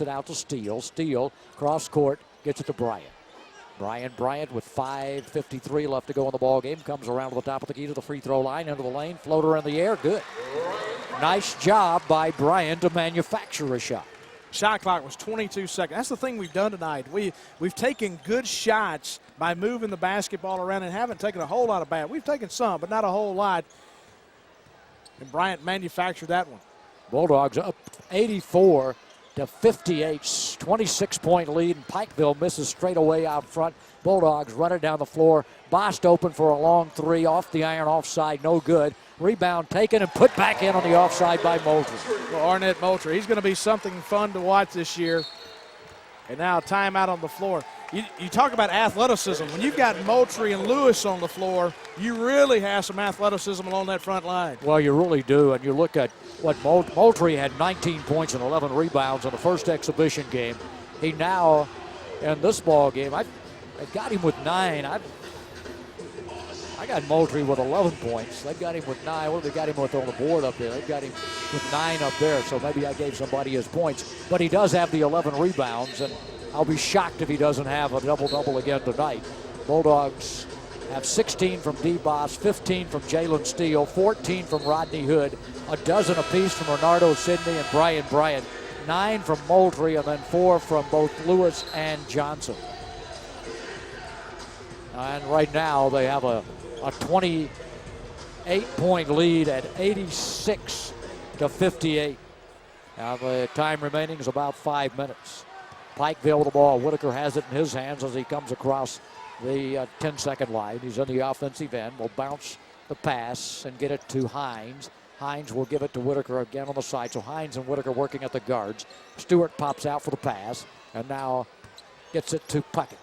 it out to Steele. Steele, cross court, gets it to Bryant. Bryant with 5:53 left to go in the ball game. Comes around to the top of the key to the free throw line, into the lane, floater in the air, good. Nice job by Bryant to manufacture a shot. Shot clock was 22 seconds. That's the thing we've done tonight. We've taken good shots by moving the basketball around and haven't taken a whole lot of bad. We've taken some, but not a whole lot. And Bryant manufactured that one. Bulldogs up 84 to 58, 26-point lead, and Pikeville misses straight away out front. Bulldogs run it down the floor. Bost open for a long three, off the iron, offside, no good. Rebound taken and put back in on the offside by Moultrie. Well, Arnett Moultrie, he's going to be something fun to watch this year. And now timeout on the floor. You talk about athleticism. When you've got Moultrie and Lewis on the floor, you really have some athleticism along that front line. Well, you really do. And you look at what Moultrie had 19 points and 11 rebounds in the first exhibition game. He now, in this ball game, I've got him with 9. I got Moultrie with 11 points. They've got him with 9. What have they got him with on the board up there? They've got him with 9 up there, so maybe I gave somebody his points. But he does have the 11 rebounds, and I'll be shocked if he doesn't have a double-double again tonight. Bulldogs have 16 from D. Boss, 15 from Jalen Steele, 14 from Rodney Hood, a dozen apiece from Renardo Sidney and Brian Bryant, 9 from Moultrie, and then 4 from both Lewis and Johnson. And right now they have a 28-point lead at 86 to 58. Now the time remaining is about 5 minutes. Pikeville with the ball. Whitaker has it in his hands as he comes across the 10-second line. He's on the offensive end. Will bounce the pass and get it to Hines. Hines will give it to Whitaker again on the side. So Hines and Whitaker working at the guards. Stewart pops out for the pass and now gets it to Puckett.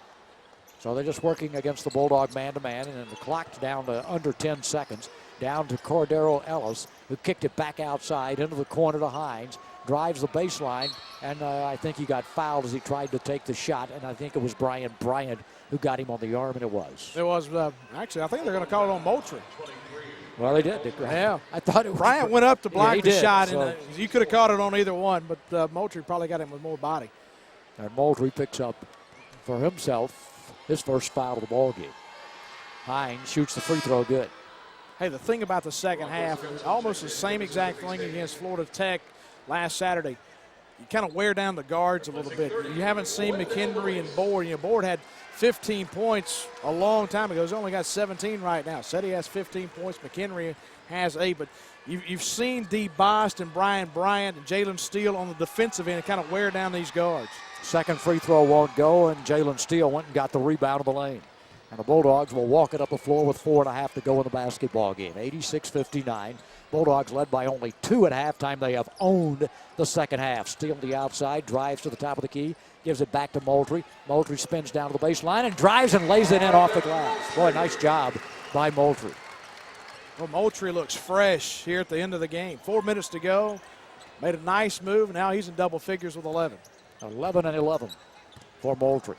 So they're just working against the Bulldog man-to-man, and the clock's down to under 10 seconds. Down to Cordero Ellis, who kicked it back outside into the corner to Hines. Drives the baseline, and I think he got fouled as he tried to take the shot, and I think it was Brian Bryant who got him on the arm, and it was. It was, actually, I think they're going to call it on Moultrie. Well, they did. Yeah. I thought it was. Bryant went up to block the shot, so. And you could have caught it on either one, but Moultrie probably got him with more body. And Moultrie picks up for himself his first foul of the ball game. Hines shoots the free throw good. Hey, the thing about the second half, it was almost the same exact thing against Florida Tech last Saturday. You kind of wear down the guards a little bit. You haven't seen McHenry and Board. Board had 15 points a long time ago. He's only got 17 right now. Setty has 15 points. McHenry has 8. But you've seen D. Bost and Brian Bryant and Jalen Steele on the defensive end kind of wear down these guards. Second free throw won't go, and Jalen Steele went and got the rebound of the lane. And the Bulldogs will walk it up the floor with 4.5 to go in the basketball game. 86-59. Bulldogs led by only 2 at halftime. They have owned the second half. Steele to the outside, drives to the top of the key, gives it back to Moultrie. Moultrie spins down to the baseline and drives and lays it in off the glass. Boy, nice job by Moultrie. Well, Moultrie looks fresh here at the end of the game. 4 minutes to go. Made a nice move. Now he's in double figures with 11. 11 and 11 for Moultrie.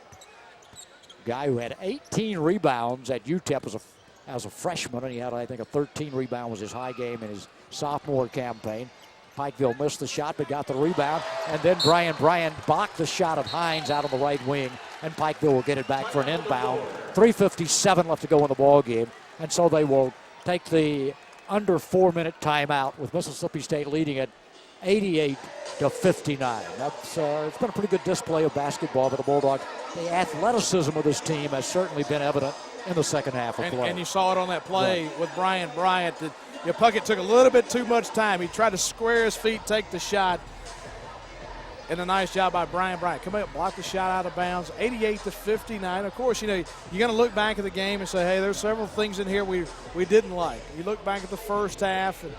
Guy who had 18 rebounds at UTEP as a freshman, and he had, I think, a 13 rebound was his high game in his sophomore campaign. Pikeville missed the shot but got the rebound, and then Brian Bryant blocked the shot of Hines out on the right wing, and Pikeville will get it back for an inbound. 3:57 left to go in the ball game, and so they will take the under 4-minute timeout with Mississippi State leading it 88-59. That's it's been a pretty good display of basketball for the Bulldogs. The athleticism of this team has certainly been evident in the second half of play. And you saw it on that play with Brian Bryant. Puckett took a little bit too much time. He tried to square his feet, take the shot. And a nice job by Brian Bryant. Come up, block the shot out of bounds, 88-59. Of course, you're going to look back at the game and say, hey, there's several things in here we didn't like. You look back at the first half, and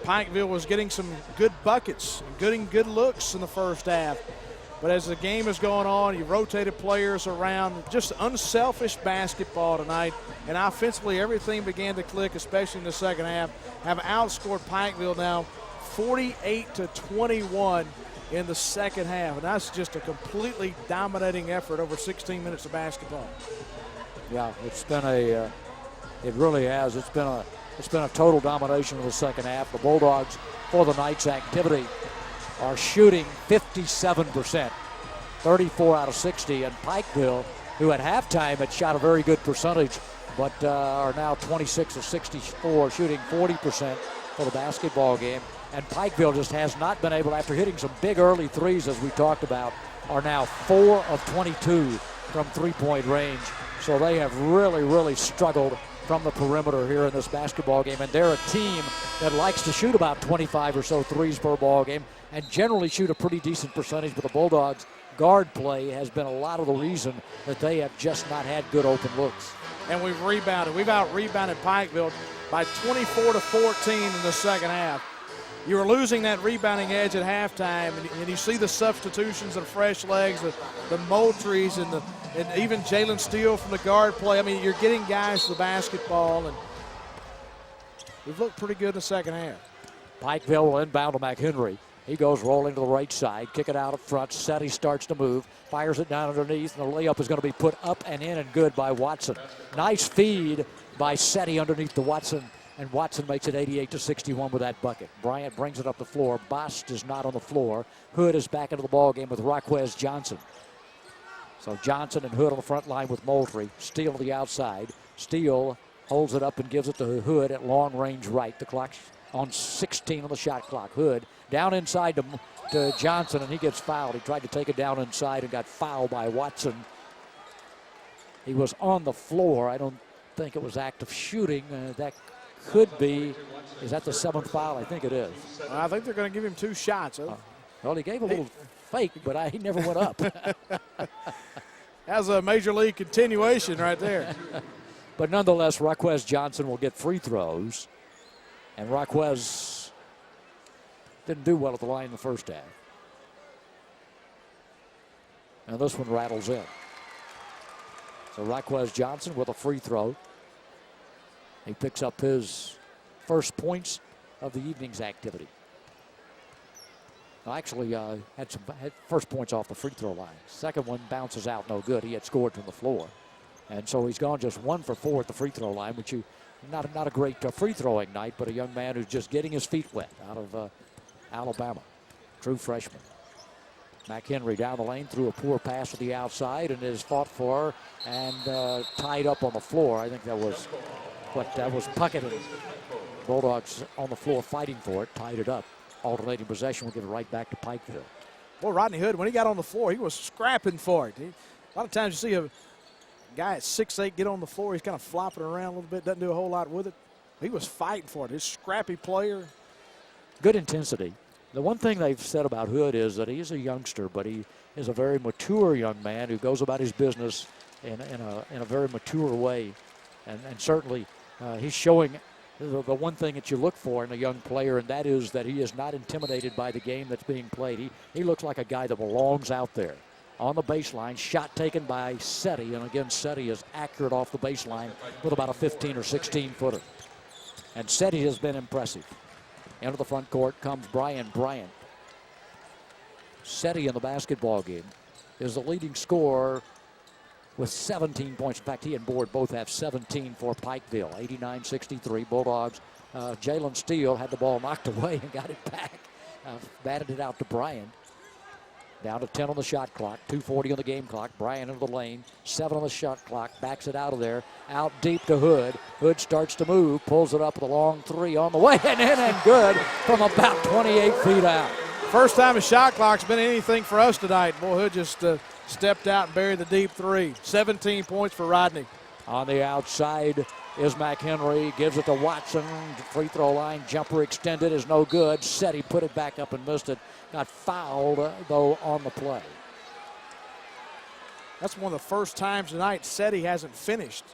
Pikeville was getting some good buckets and getting good looks in the first half. But as the game is going on, you rotated players around. Just unselfish basketball tonight. And offensively, everything began to click, especially in the second half. Have outscored Pikeville now 48-21 in the second half. And that's just a completely dominating effort over 16 minutes of basketball. Yeah, it's been it really has. It's been a total domination of the second half. The Bulldogs, for the night's activity, are shooting 57%, 34 out of 60. And Pikeville, who at halftime had shot a very good percentage, but are now 26 of 64, shooting 40% for the basketball game. And Pikeville just has not been able, after hitting some big early threes, as we talked about, are now 4 of 22 from three-point range. So they have really, really struggled from the perimeter here in this basketball game. And they're a team that likes to shoot about 25 or so threes per ball game and generally shoot a pretty decent percentage. But the Bulldogs' guard play has been a lot of the reason that they have just not had good open looks. And we've rebounded. We've out-rebounded Pikeville by 24 to 14 in the second half. You were losing that rebounding edge at halftime, and you see the substitutions of fresh legs, the Moultries, and even Jalen Steele from the guard play. I mean, you're getting guys to the basketball, and we've looked pretty good in the second half. Pikeville will inbound to McHenry. He goes rolling to the right side, kick it out up front. Setty starts to move, fires it down underneath, and the layup is going to be put up and in and good by Watson. Nice feed by Setty underneath to Watson, and Watson makes it 88 to 61 with that bucket. Bryant brings it up the floor. Bost is not on the floor. Hood is back into the ball game with Raquez Johnson. So Johnson and Hood on the front line with Moultrie. Steele to the outside. Steele holds it up and gives it to Hood at long range right. The clock's on 16 on the shot clock. Hood down inside to Johnson, and he gets fouled. He tried to take it down inside and got fouled by Watson. He was on the floor. I don't think it was active shooting. That could be. Is that the 7th foul? I think it is. I think they're going to give him 2 shots. Well, he gave a little fake, but he never went up. That's a major league continuation right there. But nonetheless, Raquez Johnson will get free throws. And Raquez didn't do well at the line in the first half. And this one rattles in. So Raquez Johnson with a free throw. He picks up his first points of the evening's activity. Actually, had first points off the free throw line. Second one bounces out, no good. He had scored from the floor. And so he's gone just 1 for 4 at the free throw line, which not a great free throwing night, but a young man who's just getting his feet wet out of Alabama. True freshman. McHenry down the lane threw a poor pass to the outside and is fought for and tied up on the floor. I think that was Puckett and Bulldogs on the floor fighting for it, tied it up. Alternating possession will give it right back to Pikeville. Well, Rodney Hood, when he got on the floor, he was scrapping for it. A lot of times you see a guy at 6'8" get on the floor, he's kind of flopping around a little bit, doesn't do a whole lot with it. He was fighting for it. He's a scrappy player. Good intensity. The one thing they've said about Hood is that he's a youngster, but he is a very mature young man who goes about his business in a very mature way. And certainly he's showing the one thing that you look for in a young player, and that is that he is not intimidated by the game that's being played. He looks like a guy that belongs out there. On the baseline, shot taken by Setty, and again, Setty is accurate off the baseline with about a 15 or 16 footer. And Setty has been impressive. Into the front court comes Brian Bryant. Setty in the basketball game is the leading scorer with 17 points. In fact, he and Board both have 17 for Pikeville. 89-63 Bulldogs. Jalen Steele had the ball knocked away and got it back. Batted it out to Bryant. Down to 10 on the shot clock. 2:40 on the game clock. Bryant into the lane. 7 on the shot clock. Backs it out of there. Out deep to Hood. Hood starts to move. Pulls it up with a long 3 on the way. And in and good from about 28 feet out. First time a shot clock's been anything for us tonight. Boy, Hood just stepped out and buried the deep 3. 17 points for Rodney. On the outside is McHenry. Gives it to Watson. Free throw line jumper extended is no good. Setty put it back up and missed it. Got fouled, though, on the play. That's one of the first times tonight Setty hasn't finished.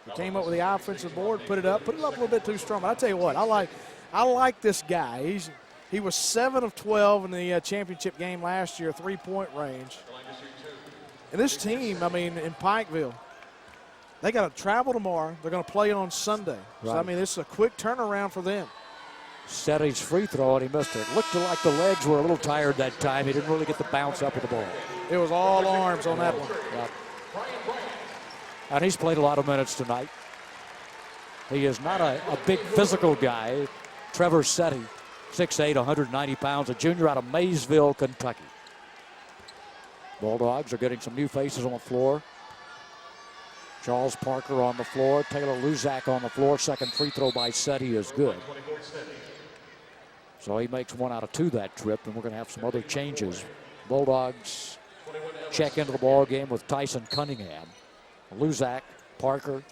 He came up with the offensive board, put it up a little bit too strong. But I tell you what, I like this guy. He was 7 of 12 in the championship game last year, 3-point range. And this team, I mean, in Pikeville, they got to travel tomorrow. They're going to play it on Sunday. Right. So, I mean, it's a quick turnaround for them. Setty's free throw, and he missed it. Looked like the legs were a little tired that time. He didn't really get the bounce up with the ball. It was all arms on that one. Yep. And he's played a lot of minutes tonight. He is not a big physical guy. Trevor Setty 6'8", 190 pounds, a junior out of Maysville, Kentucky. Bulldogs are getting some new faces on the floor. Charles Parker on the floor. Taylor Luzak on the floor. Second free throw by Setty is good. So he makes 1 out of 2 that trip, and we're going to have some other changes. Bulldogs check into the ball game with Tyson Cunningham. Luzak, Parker,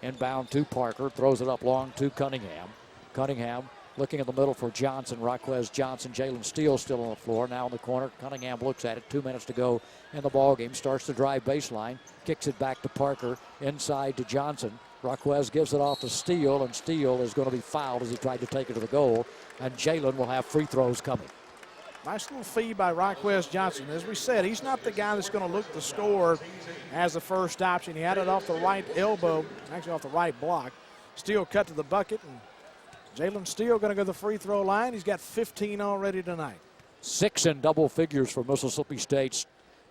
inbound to Parker. Throws it up long to Cunningham. Cunningham looking in the middle for Johnson. Raquez Johnson. Jalen Steele still on the floor. Now in the corner. Cunningham looks at it. 2 minutes to go in the ball game. Starts to drive baseline. Kicks it back to Parker. Inside to Johnson. Raquez gives it off to Steele, and Steele is going to be fouled as he tried to take it to the goal. And Jalen will have free throws coming. Nice little feed by Raquez Johnson. As we said, he's not the guy that's going to look to score as the first option. He had it off the right elbow, actually off the right block. Steele cut to the bucket, and Jalen Steele going to go to the free throw line. He's got 15 already tonight. 6 in double figures for Mississippi State,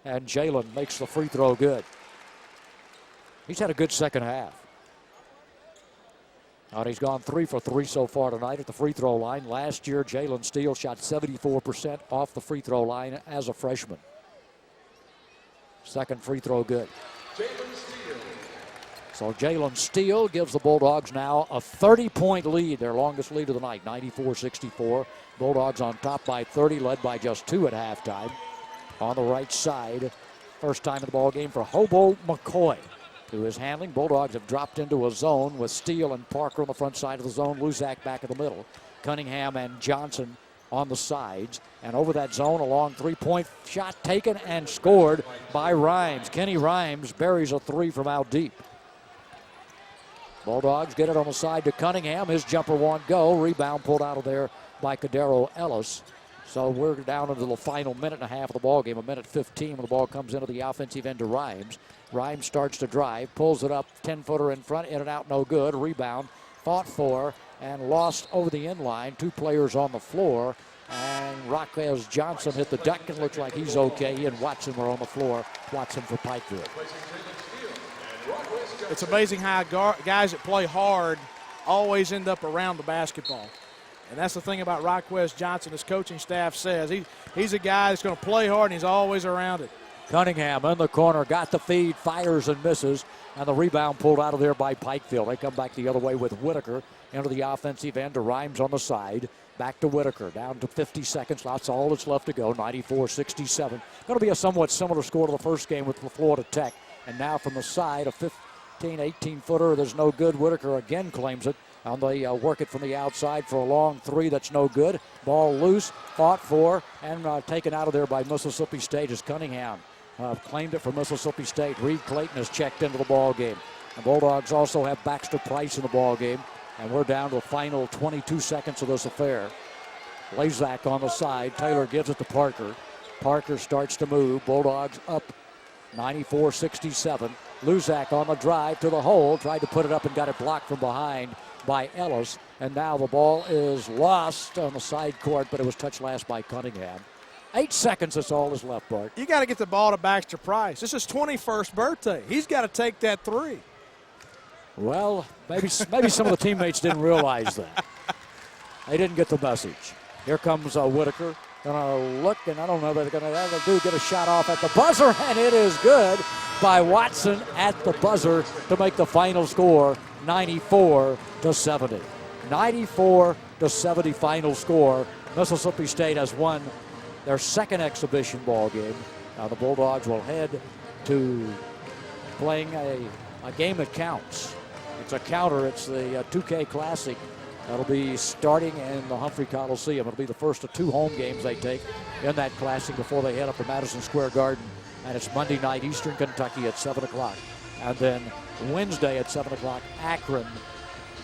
and Jalen makes the free throw good. He's had a good second half. And he's gone 3 for 3 so far tonight at the free throw line. Last year, Jalen Steele shot 74% off the free throw line as a freshman. Second free throw good. So Jalen Steele gives the Bulldogs now a 30-point lead, their longest lead of the night, 94-64. Bulldogs on top by 30, led by just 2 at halftime. On the right side, first time in the ball game for Hobo McCoy. To his handling, Bulldogs have dropped into a zone with Steele and Parker on the front side of the zone. Luzak back in the middle. Cunningham and Johnson on the sides. And over that zone, a long three-point shot taken and scored by Rhymes. Kenny Rhymes buries a 3 from out deep. Bulldogs get it on the side to Cunningham. His jumper won't go. Rebound pulled out of there by Cadero Ellis. So we're down into the final minute and a half of the ball game, a minute 15 when the ball comes into the offensive end to Rhymes. Rhymes starts to drive, pulls it up, 10-footer in front, in and out, no good. Rebound, fought for, and lost over the end line. 2 players on the floor, and Raquez Johnson hit the deck and looks like he's okay. He and Watson were on the floor. Watson for Pikeville. It's amazing how guys that play hard always end up around the basketball. And that's the thing about Raquez Johnson, his coaching staff says. He's a guy that's going to play hard, and he's always around it. Cunningham in the corner, got the feed, fires and misses, and the rebound pulled out of there by Pikeville. They come back the other way with Whitaker into the offensive end to Rhymes on the side. Back to Whitaker, down to 50 seconds. That's all that's left to go, 94-67. Going to be a somewhat similar score to the first game with Florida Tech. And now from the side, a 15, 18-footer that's no good. Whitaker again claims it. And they work it from the outside for a long 3 that's no good. Ball loose, fought for, and taken out of there by Mississippi State as Cunningham claimed it for Mississippi State. Reed Clayton has checked into the ball game. The Bulldogs also have Baxter Price in the ball game. And we're down to the final 22 seconds of this affair. Lazak on the side. Taylor gives it to Parker. Parker starts to move. Bulldogs up 94-67. Luzak on the drive to the hole. Tried to put it up and got it blocked from behind by Ellis. And now the ball is lost on the side court, but it was touched last by Cunningham. 8 seconds, that's all that's left, Bart. You got to get the ball to Baxter Price. This is his 21st birthday. He's got to take that 3. Well, maybe some of the teammates didn't realize that. They didn't get the message. Here comes Whitaker. Gonna look, and I don't know if they're gonna get a shot off at the buzzer, and it is good by Watson at the buzzer to make the final score 94-70. 94-70 final score. Mississippi State has won their second exhibition ball game. Now the Bulldogs will head to playing a game that counts. It's a counter. It's the 2K Classic. That'll be starting in the Humphrey Coliseum. It'll be the first of 2 home games they take in that Classic before they head up to Madison Square Garden. And it's Monday night, Eastern Kentucky at 7 o'clock. And then Wednesday at 7 o'clock, Akron.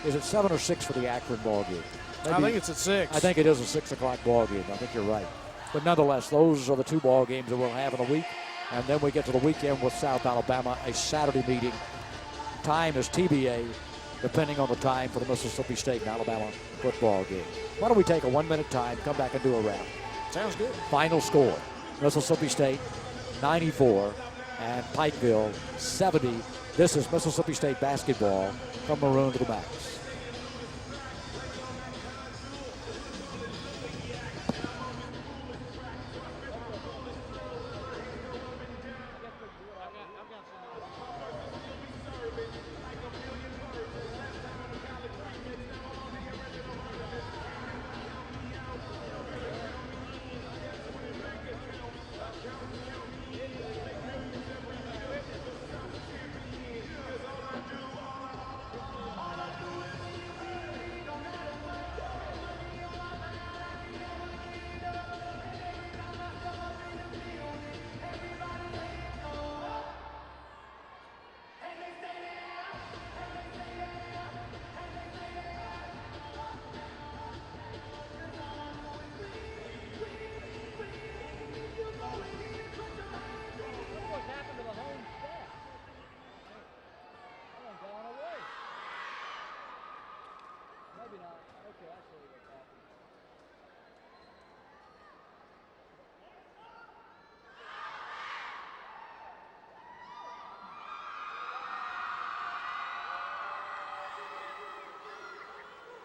Is it 7 or 6 for the Akron ball game? Maybe, I think it's at 6. I think it is a 6 o'clock ball game. I think you're right. But nonetheless, those are the 2 ball games that we'll have in the week. And then we get to the weekend with South Alabama, a Saturday meeting. Time is TBA, depending on the time for the Mississippi State and Alabama football game. Why don't we take a 1-minute time, come back and do a wrap. Sounds good. Final score, Mississippi State 94 and Pikeville 70. This is Mississippi State basketball from Maroon to the Max.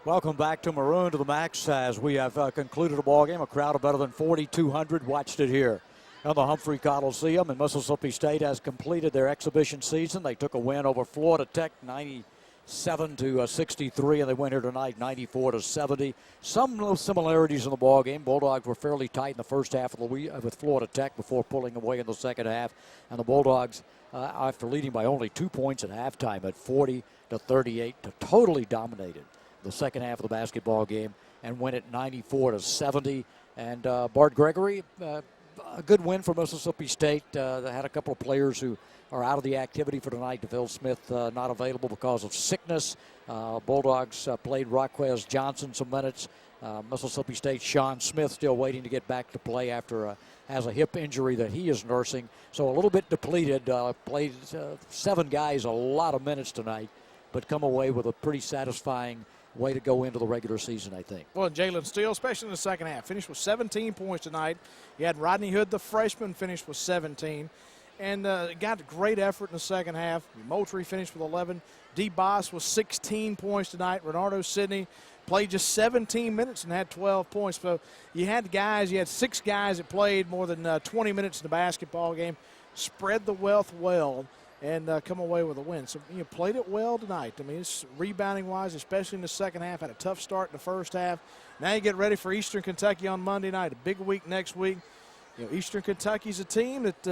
Welcome back to Maroon to the Max as we have concluded a ball game. A crowd of better than 4,200 watched it here on the Humphrey Coliseum, and Mississippi State has completed their exhibition season. They took a win over Florida Tech, 97-63, and they win here tonight, 94-70. Some little similarities in the ball game. Bulldogs were fairly tight in the first half of the week with Florida Tech before pulling away in the second half, and the Bulldogs, after leading by only 2 points at halftime at 40-38, totally dominated the second half of the basketball game and win it 94-70. And Bart Gregory, a good win for Mississippi State. They had a couple of players who are out of the activity for tonight. DeVille Smith not available because of sickness. Bulldogs played Raquez Johnson some minutes. Mississippi State Sean Smith still waiting to get back to play after has a hip injury that he is nursing. So a little bit depleted. Played 7 guys a lot of minutes tonight, but come away with a pretty satisfying way to go into the regular season, I think. Well, Jalen Steele, especially in the second half, finished with 17 points tonight. You had Rodney Hood, the freshman, finished with 17. And got a great effort in the second half. Moultrie finished with 11. D. Boss was 16 points tonight. Renardo Sidney played just 17 minutes and had 12 points. So you had 6 guys that played more than 20 minutes in the basketball game, spread the wealth well, and come away with a win. So you played it well tonight. I mean, it's rebounding-wise, especially in the second half. Had a tough start in the first half. Now you get ready for Eastern Kentucky on Monday night, a big week next week. Eastern Kentucky's a team that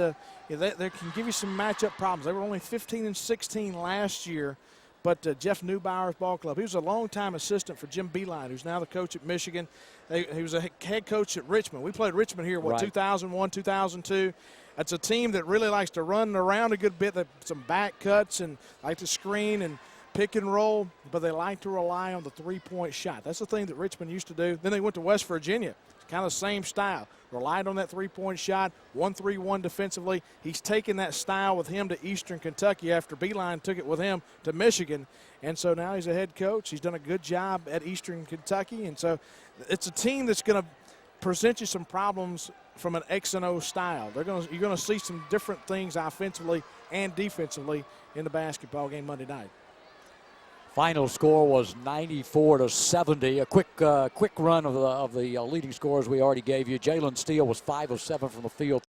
they can give you some matchup problems. They were only 15-16 last year, but Jeff Neubauer's ball club, he was a longtime assistant for Jim Beeline, who's now the coach at Michigan. He was a head coach at Richmond. We played Richmond here, right. 2001, 2002. That's a team that really likes to run around a good bit, some back cuts and like to screen and pick and roll, but they like to rely on the three-point shot. That's the thing that Richmond used to do. Then they went to West Virginia. Kind of the same style. Relied on that three-point shot, 1-3-1 defensively. He's taken that style with him to Eastern Kentucky after Beeline took it with him to Michigan. And so now he's a head coach. He's done a good job at Eastern Kentucky. And so it's a team that's going to present you some problems from an X and O style. You're going to see some different things offensively and defensively in the basketball game Monday night. Final score was 94-70. A quick run of the leading scores we already gave you. Jalen Steele was 5 of 7 from the field.